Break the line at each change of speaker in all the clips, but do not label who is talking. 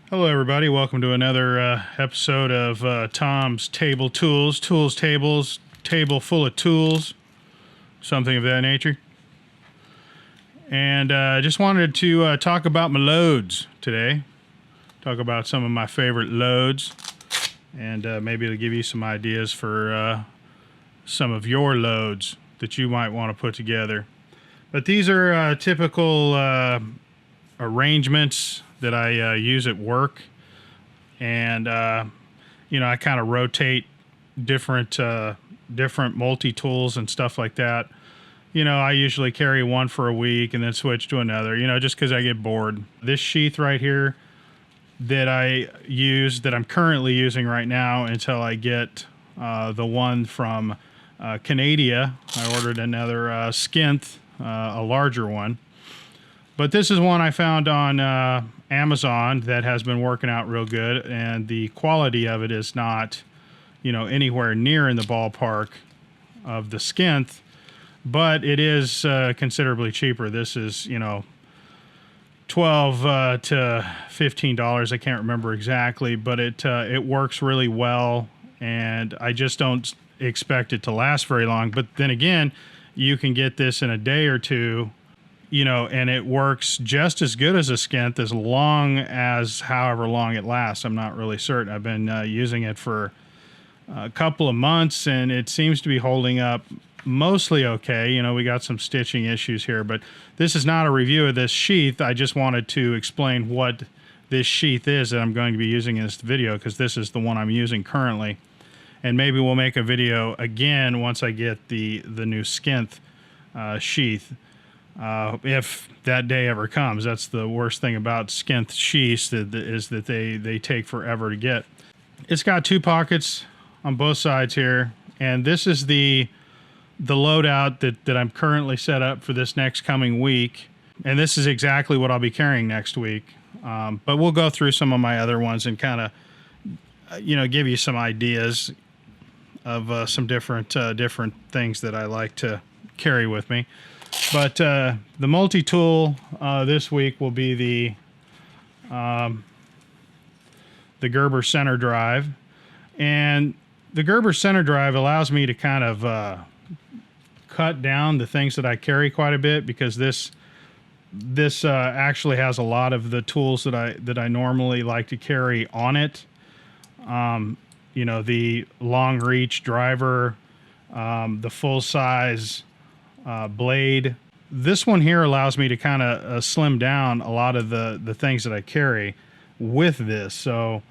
Hello everybody, welcome to another episode of Tom's Table Tools. Tables, table full of tools, something of that nature. And I just wanted to talk about my loads today. Talk about some of my favorite loads. And maybe to give you some ideas for some of your loads that you might want to put together. But these are typical arrangements that I use at work, and you know, I kind of rotate different multi-tools and stuff like that. You know, I usually carry one for a week and then switch to another, you know, just because I get bored. This sheath right here that I'm currently using right now until I get the one from Canada. I ordered another Skinth, a larger one. But this is one I found on Amazon that has been working out real good, and the quality of it is not, you know, anywhere near in the ballpark of the Skinth, but it is considerably cheaper. This is, you know, $12 to $15. I can't remember exactly, but it works really well, and I just don't expect it to last very long. But then again, you can get this in a day or two. You know, and it works just as good as a Skinth as long as however long it lasts. I'm not really certain. I've been using it for a couple of months, and it seems to be holding up mostly okay. You know, we got some stitching issues here, but this is not a review of this sheath. I just wanted to explain what this sheath is that I'm going to be using in this video, because this is the one I'm using currently. And maybe we'll make a video again once I get the new Skinth sheath. If that day ever comes. That's the worst thing about Skinth sheaths, is that they take forever to get. It's got two pockets on both sides here, and this is the loadout that I'm currently set up for this next coming week, and this is exactly what I'll be carrying next week. But we'll go through some of my other ones and kind of, you know, give you some ideas of some different things that I like to carry with me. But the multi-tool this week will be the Gerber center drive, and the Gerber center drive allows me to kind of cut down the things that I carry quite a bit, because this actually has a lot of the tools that I normally like to carry on it. You know, the long reach driver, the full size blade. This one here allows me to kind of slim down a lot of the things that I carry with this. So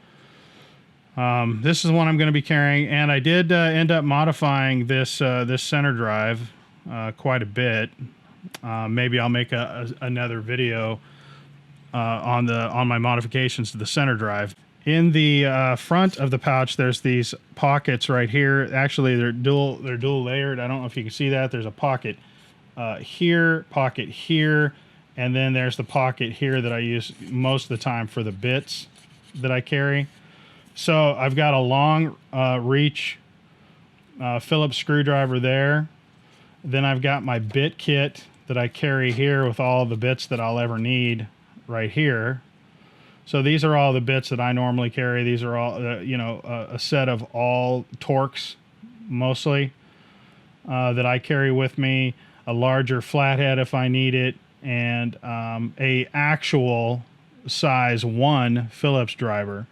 this is one I'm going to be carrying, and I did end up modifying this center drive quite a bit. Maybe I'll make another video on my modifications to the center drive. In the front of the pouch, there's these pockets right here. Actually, they're dual layered. I don't know if you can see that. There's a pocket here, pocket here, and then there's the pocket here that I use most of the time for the bits that I carry. So I've got a long reach Phillips screwdriver there. Then I've got my bit kit that I carry here with all the bits that I'll ever need right here. So these are all the bits that I normally carry. These are all, you know, a set of all Torx, mostly, that I carry with me. A larger flathead if I need it, and a actual size 1 Phillips driver.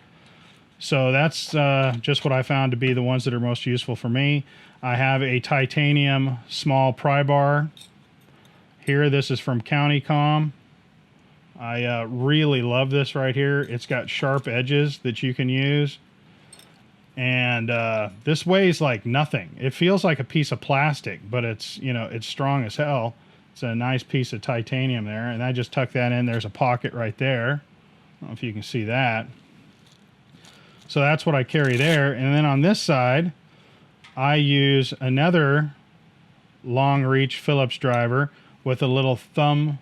So that's just what I found to be the ones that are most useful for me. I have a titanium small pry bar here. This is from Countycom. I really love this right here. It's got sharp edges that you can use. And this weighs like nothing. It feels like a piece of plastic, but it's, you know, it's strong as hell. It's a nice piece of titanium there. And I just tuck that in. There's a pocket right there. I don't know if you can see that. So that's what I carry there. And then on this side, I use another long reach Phillips driver with a little thumb,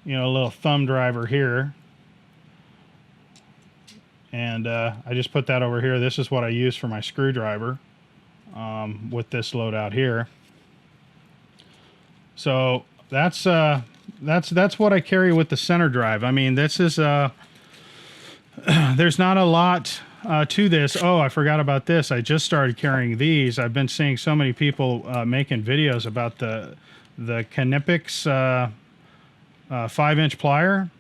you know, a little thumb driver here. And I just put that over here. This is what I use for my screwdriver with this loadout here. So that's what I carry with the center drive. I mean, this is there's not a lot to this. Oh, I forgot about this. I just started carrying these. I've been seeing so many people making videos about the Kinepix 5-inch plier.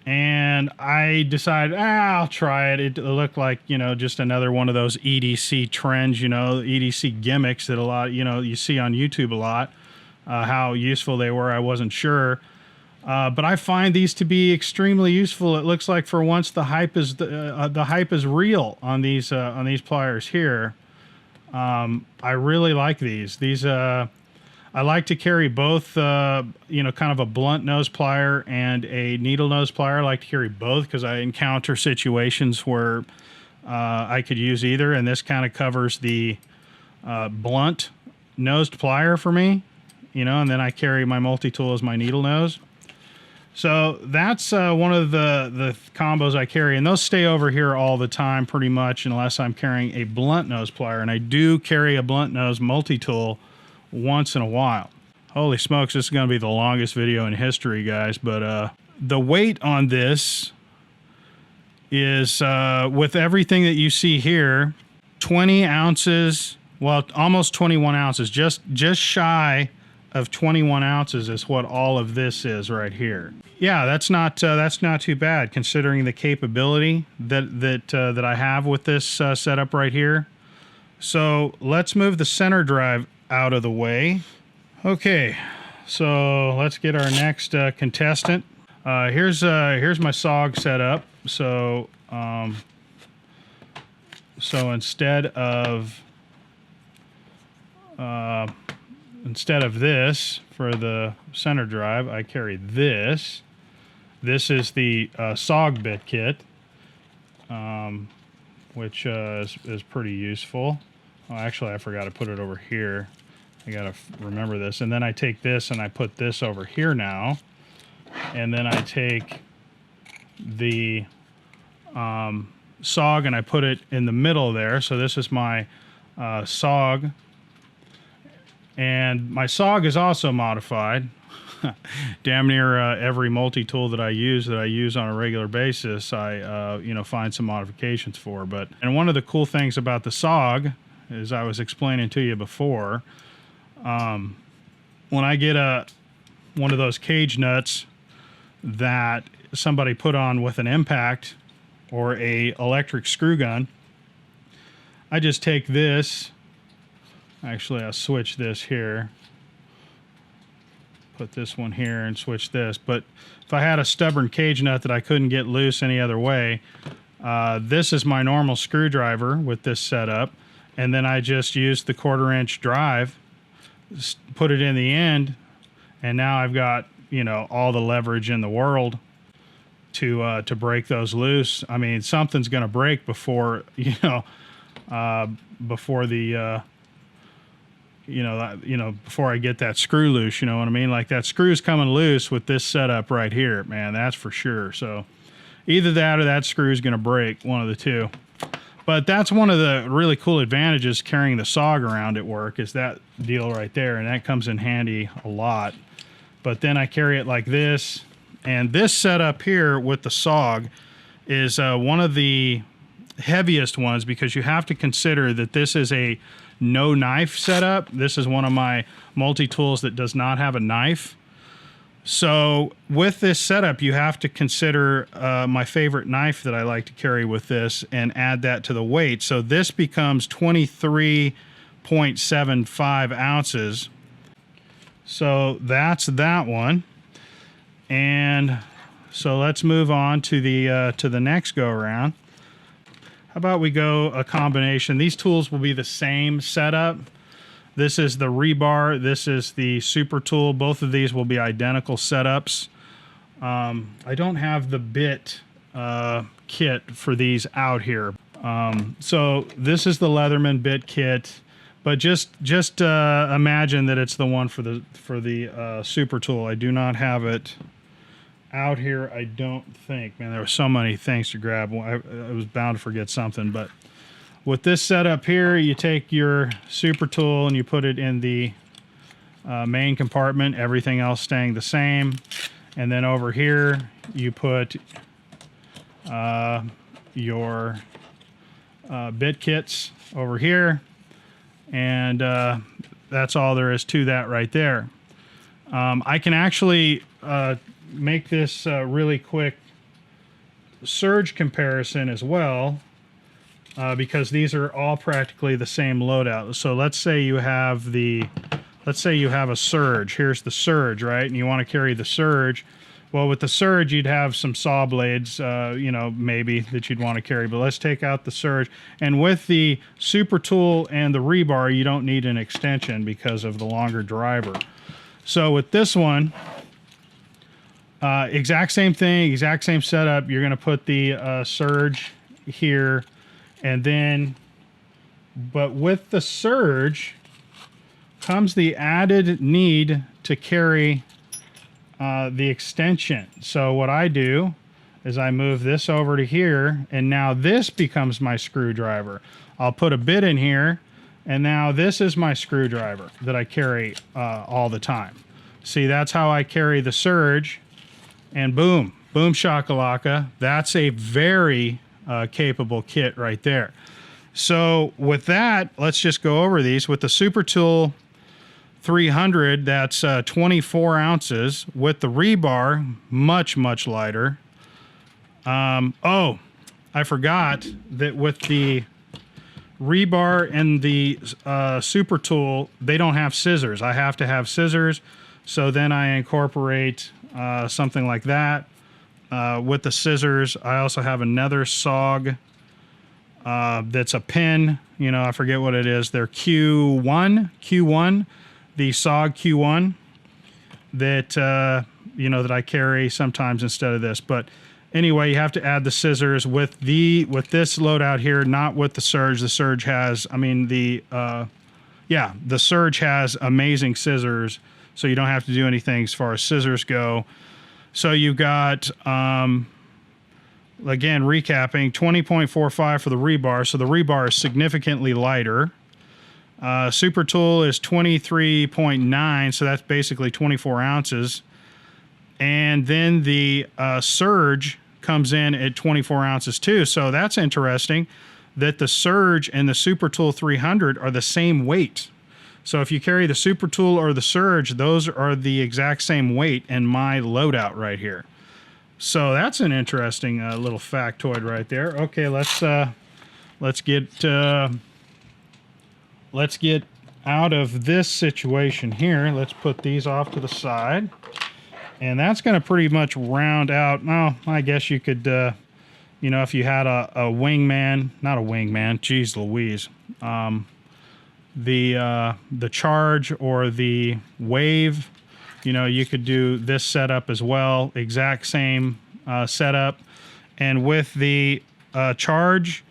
And I decided, I'll try it. It looked like, you know, just another one of those EDC trends, you know, EDC gimmicks that a lot, you know, you see on YouTube a lot. How useful they were, I wasn't sure. But I find these to be extremely useful. It looks like for once the hype is real on these pliers here. I really like these. I like to carry both, you know, kind of a blunt nose plier and a needle nose plier. I like to carry both because I encounter situations where I could use either, and this kind of covers the blunt nosed plier for me, you know, and then I carry my multi-tool as my needle nose. So that's one of the combos I carry, and those stay over here all the time pretty much unless I'm carrying a blunt nose plier, and I do carry a blunt nose multi-tool once in a while. Holy smokes, this is going to be the longest video in history, guys, but the weight on this is, with everything that you see here, 20 ounces, well, almost 21 ounces, just shy of 21 ounces is what all of this is right here. Yeah, that's not too bad considering the capability that I have with this setup right here. So let's move the center drive out of the way. Okay, so let's get our next contestant. Here's my SOG setup. So instead of this for the center drive, I carry this. This is the SOG Bit Kit, which is pretty useful. Oh, actually, I forgot to put it over here. I gotta remember this. And then I take this and I put this over here now. And then I take the SOG and I put it in the middle there. So this is my SOG. And my SOG is also modified. Damn near every multi-tool that I use on a regular basis, I you know, find some modifications for. And one of the cool things about the SOG, as I was explaining to you before, when I get one of those cage nuts that somebody put on with an impact or a electric screw gun, I just take this. Actually, I'll switch this here. Put this one here and switch this. But if I had a stubborn cage nut that I couldn't get loose any other way, this is my normal screwdriver with this setup. And then I just use the 1/4-inch drive, put it in the end, and now I've got, you know, all the leverage in the world to break those loose. I mean, something's going to break before, you know, before the before I get that screw loose, you know what I mean? Like that screw's coming loose with this setup right here, man, that's for sure. So either that or that screw's going to break, one of the two. But that's one of the really cool advantages carrying the SOG around at work, is that deal right there, and that comes in handy a lot. But then I carry it like this, and this setup here with the SOG is one of the heaviest ones, because you have to consider that this is a no knife setup. This is one of my multi-tools that does not have a knife. So with this setup, you have to consider my favorite knife that I like to carry with this and add that to the weight. So this becomes 23.75 ounces. So that's that one. And so let's move on to the next go around. How about we go a combination? These tools will be the same setup. This is the rebar. This is the super tool. Both of these will be identical setups. I don't have the bit kit for these out here. So this is the Leatherman bit kit, but just imagine that it's the one for the super tool. I do not have it out here, I don't think. Man, there were so many things to grab. I was bound to forget something, but with this setup here, you take your super tool and you put it in the main compartment, everything else staying the same. And then over here, you put your bit kits over here, and that's all there is to that right there. I can actually make this really quick surge comparison as well, because these are all practically the same loadout. So let's say you have a surge. Here's the surge, right? And you want to carry the surge. Well, with the surge, you'd have some saw blades, you know, maybe that you'd want to carry. But let's take out the surge. And with the super tool and the rebar, you don't need an extension because of the longer driver. So with this one, exact same thing, exact same setup. You're going to put the surge here, and then, but with the surge comes the added need to carry the extension. So what I do is I move this over to here, and now this becomes my screwdriver. I'll put a bit in here, and now this is my screwdriver that I carry all the time. See, that's how I carry the surge, and boom, boom shakalaka. That's a very capable kit right there. So with that, let's just go over these. With the Super Tool 300, that's 24 ounces. With the rebar, much, much lighter. Oh, I forgot that with the rebar and the Super Tool, they don't have scissors. I have to have scissors, so then I incorporate something like that. With the scissors, I also have another SOG that's a pin. You know, I forget what it is. They're Q1, the SOG Q1 that, you know, that I carry sometimes instead of this. But anyway, you have to add the scissors with this loadout here, not with the surge. The surge has, I mean, the surge has amazing scissors, so you don't have to do anything as far as scissors go. So you've got, again, recapping, 20.45 for the rebar. So the rebar is significantly lighter. Super Tool is 23.9, so that's basically 24 ounces. And then the surge comes in at 24 ounces too. So that's interesting that the surge and the Super Tool 300 are the same weight. So if you carry the Super Tool or the surge, those are the exact same weight in my loadout right here. So that's an interesting little factoid right there. Okay, let's get out of this situation here. Let's put these off to the side. And that's going to pretty much round out. Well, I guess you could, you know, if you had a wingman, not a wingman, geez Louise, the charge or the wave, you know, you could do this setup as well. Exact same setup. And with the charge,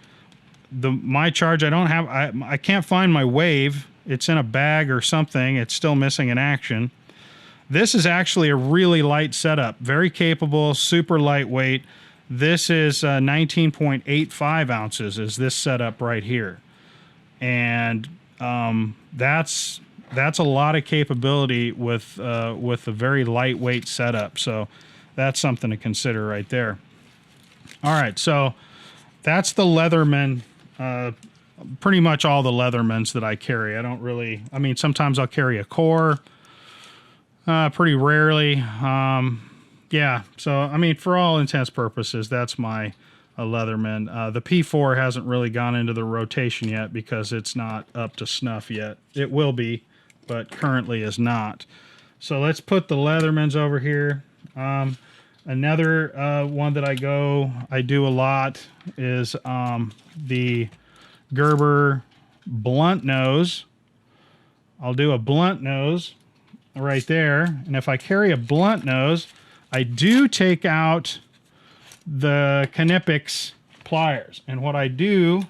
my charge, I can't find my wave. It's in a bag or something. It's still missing an action. This is actually a really light setup, very capable, super lightweight. This is 19.85 ounces is this setup right here. And that's a lot of capability with a very lightweight setup. So that's something to consider right there. All right, so that's the Leatherman, pretty much all the Leathermans that I carry. I don't really, I mean, sometimes I'll carry a core, pretty rarely. Yeah, so, I mean, for all intents purposes, that's my Leatherman. The P4 hasn't really gone into the rotation yet because it's not up to snuff yet. It will be, but currently is not. So let's put the Leathermans over here. Another one that I do a lot is the Gerber blunt nose. I'll do a blunt nose right there. And if I carry a blunt nose, I do take out the Knipex pliers. And what I do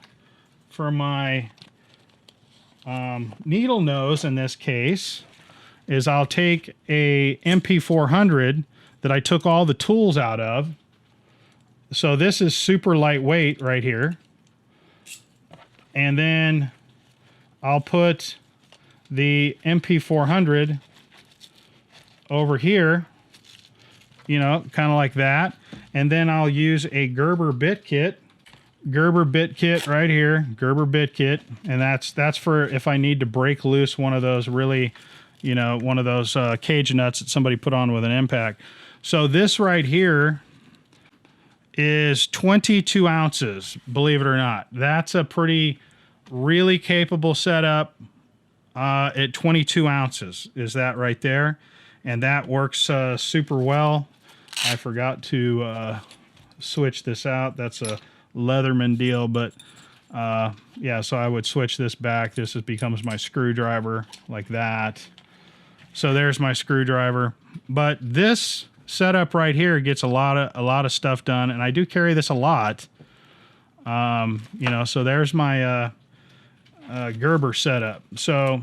for my needle nose in this case is I'll take a MP400 that I took all the tools out of. So this is super lightweight right here. And then I'll put the MP400 over here, you know, kind of like that. And then I'll use a Gerber Bit Kit Gerber Bit Kit right here, Gerber Bit Kit, and that's for if I need to break loose one of those really, you know, one of those cage nuts that somebody put on with an impact. So this right here is 22 ounces, believe it or not. That's a really capable setup at 22 ounces is that right there. And that works super well. I forgot to switch this out. That's a Leatherman deal, but yeah, so I would switch this back. This becomes my screwdriver like that. So there's my screwdriver. But this setup right here gets a lot of stuff done, and I do carry this a lot. You know, so there's my Gerber setup. So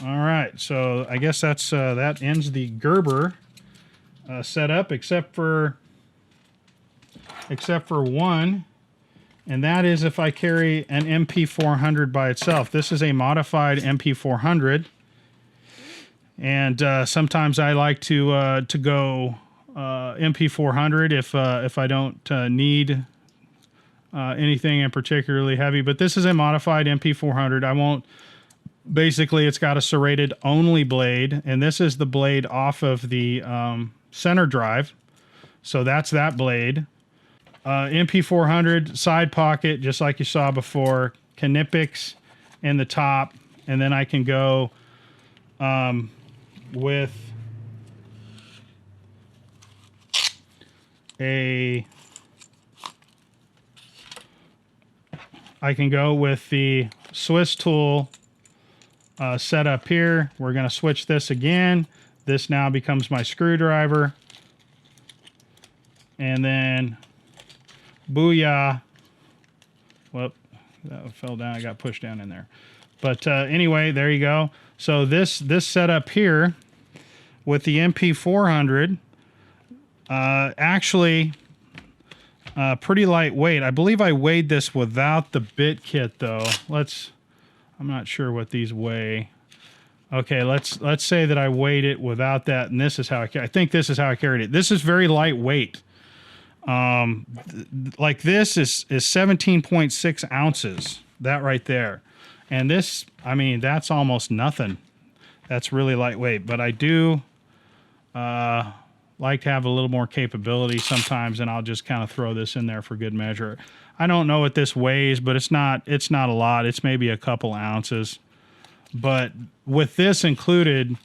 all right, so I guess that's that ends the Gerber setup, except for one. And that is if I carry an MP400 by itself. This is a modified MP400, and sometimes I like to go MP400 if I don't need anything in particularly heavy. But this is a modified MP400. I won't. Basically, it's got a serrated only blade, and this is the blade off of the center drive. So that's that blade. MP400 side pocket, just like you saw before, Knipex in the top, and then I can go with the Swiss tool setup here. We're going to switch this again. This now becomes my screwdriver, and then booyah. Whoop, that fell down. I got pushed down in there. But anyway, there you go. So this setup here with the MP400 actually pretty lightweight. I believe I weighed this without the bit kit though. I'm not sure what these weigh. Okay, let's say that I weighed it without that, and this is how I think this is how I carried it. This is very lightweight. Like this is 17.6 ounces, that right there. And this, I mean, that's almost nothing. That's really lightweight, but I do like to have a little more capability sometimes, and I'll just kind of throw this in there for good measure. I don't know what this weighs, but it's not a lot. It's maybe a couple ounces. But with this included,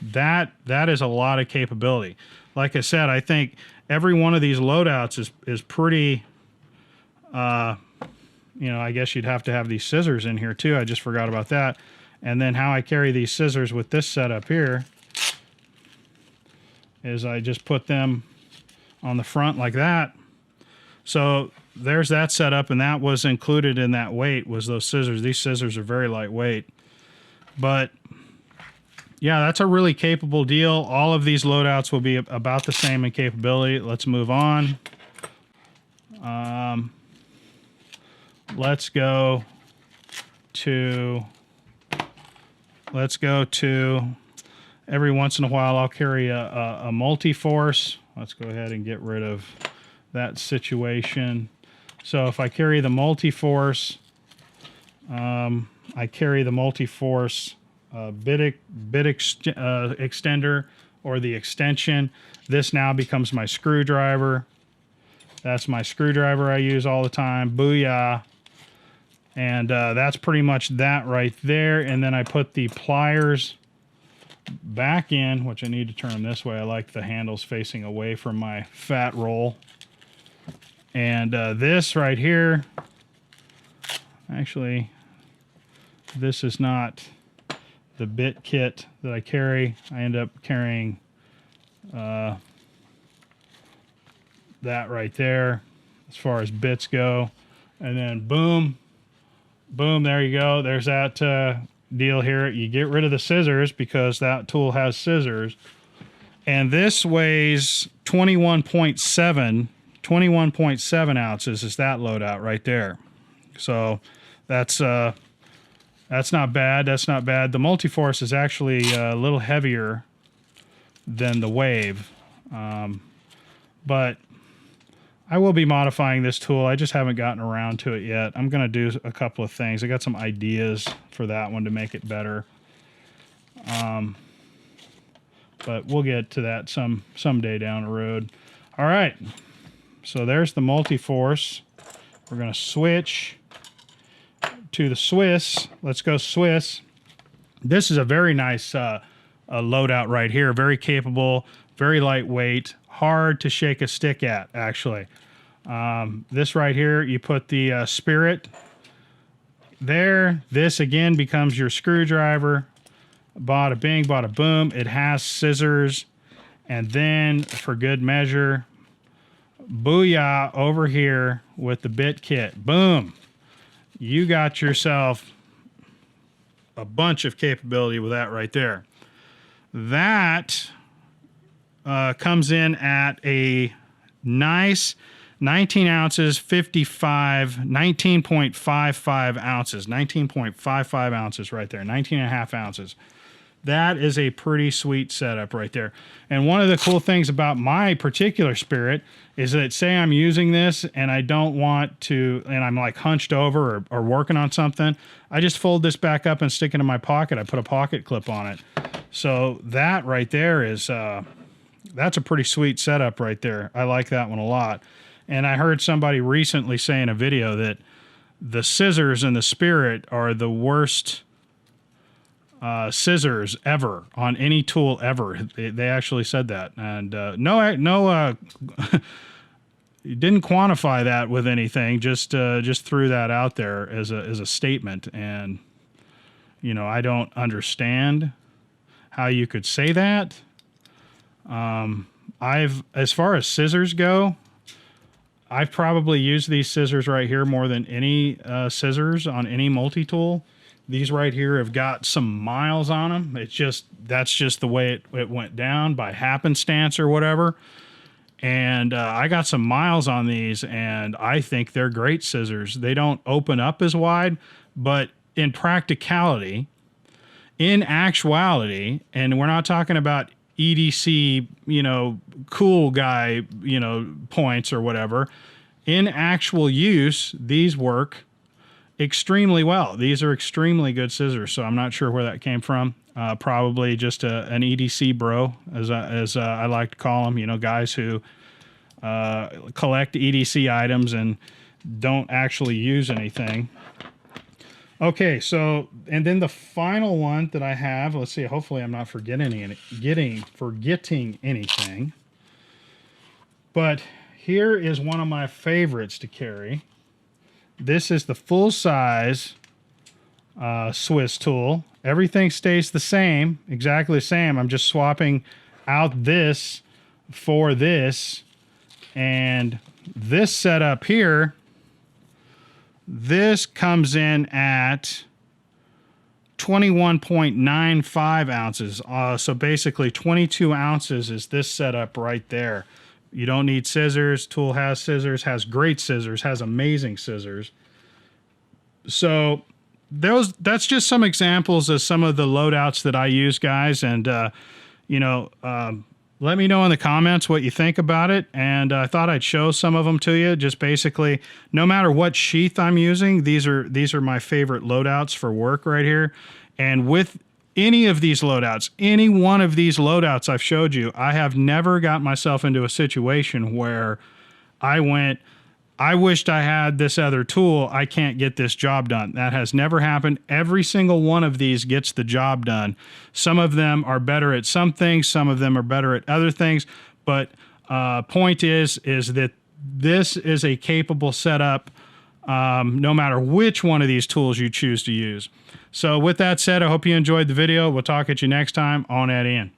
that is a lot of capability. Like I said, I think every one of these loadouts is pretty, you know, I guess you'd have to have these scissors in here too. I just forgot about that. And then how I carry these scissors with this setup here is I just put them on the front like that. So there's that setup, and that was included in that weight was those scissors. These scissors are very lightweight. But yeah, that's a really capable deal. All of these loadouts will be about the same in capability. Let's move on. Let's go to every once in a while I'll carry a multi-force. Let's go ahead and get rid of that situation. So if I carry the multi-force, I carry the multi-force bit extender or the extension. This now becomes my screwdriver. That's my screwdriver I use all the time. Booyah. And that's pretty much that right there. And then I put the pliers back in, which I need to turn them this way. I like the handles facing away from my fat roll. And this right here, actually, this is not the bit kit that I carry. I end up carrying that right there as far as bits go. And then boom, boom, there you go. There's that deal here. You get rid of the scissors because that tool has scissors. And this weighs 21.7 ounces is that loadout right there. So that's not bad. That's not bad. The Multiforce is actually a little heavier than the Wave. But I will be modifying this tool. I just haven't gotten around to it yet. I'm going to do a couple of things. I got some ideas for that one to make it better. But we'll get to that someday down the road. All right. So there's the Multi-Force. We're going to switch to the Swiss. Let's go Swiss. This is a very nice loadout right here. Very capable, very lightweight, hard to shake a stick at, actually. This right here, you put the spirit there. This, again, becomes your screwdriver. Bada bing, bada boom. It has scissors. And then, for good measure, booyah, over here with the bit kit. Boom. You got yourself a bunch of capability with that right there. That comes in at a nice 19 ounces, 19.55 ounces, 19.55 ounces right there, 19 and a half ounces. That is a pretty sweet setup right there. And one of the cool things about my particular spirit is that, say I'm using this and I don't want to, and I'm like hunched over or working on something, I just fold this back up and stick it in my pocket. I put a pocket clip on it. So that right there is, that's a pretty sweet setup right there. I like that one a lot. And I heard somebody recently say in a video that the scissors in the spirit are the worst scissors ever on any tool ever. They actually said that, and didn't quantify that with anything. Just threw that out there as a statement. And you know, I don't understand how you could say that. As far as scissors go, I've probably used these scissors right here more than any scissors on any multi-tool. These right here have got some miles on them. That's just the way it went down by happenstance or whatever. And I got some miles on these, and I think they're great scissors. They don't open up as wide, but in practicality, in actuality, and we're not talking about EDC, you know, cool guy, you know, points or whatever. In actual use, these work extremely well. These are extremely good scissors, so I'm not sure where that came from. Probably just an EDC bro, as I like to call them. You know, guys who collect EDC items and don't actually use anything. Okay, so, and then the final one that I have, let's see, hopefully I'm not forgetting anything. But here is one of my favorites to carry. This is the full-size Swiss tool. Everything stays the same, exactly the same. I'm just swapping out this for this. And this setup here, this comes in at 21.95 ounces. So basically 22 ounces is this setup right there. You don't need scissors. Tool has scissors, has great scissors, has amazing scissors. So that's just some examples of some of the loadouts that I use, guys. And, you know, let me know in the comments what you think about it. And I thought I'd show some of them to you. Just basically, no matter what sheath I'm using, these are my favorite loadouts for work right here. And with any of these loadouts, any one of these loadouts I've showed you, I have never got myself into a situation where I went, I wished I had this other tool. I can't get this job done. That has never happened. Every single one of these gets the job done. Some of them are better at some things. Some of them are better at other things. But point is that this is a capable setup no matter which one of these tools you choose to use. So with that said, I hope you enjoyed the video. We'll talk at you next time on At Ian.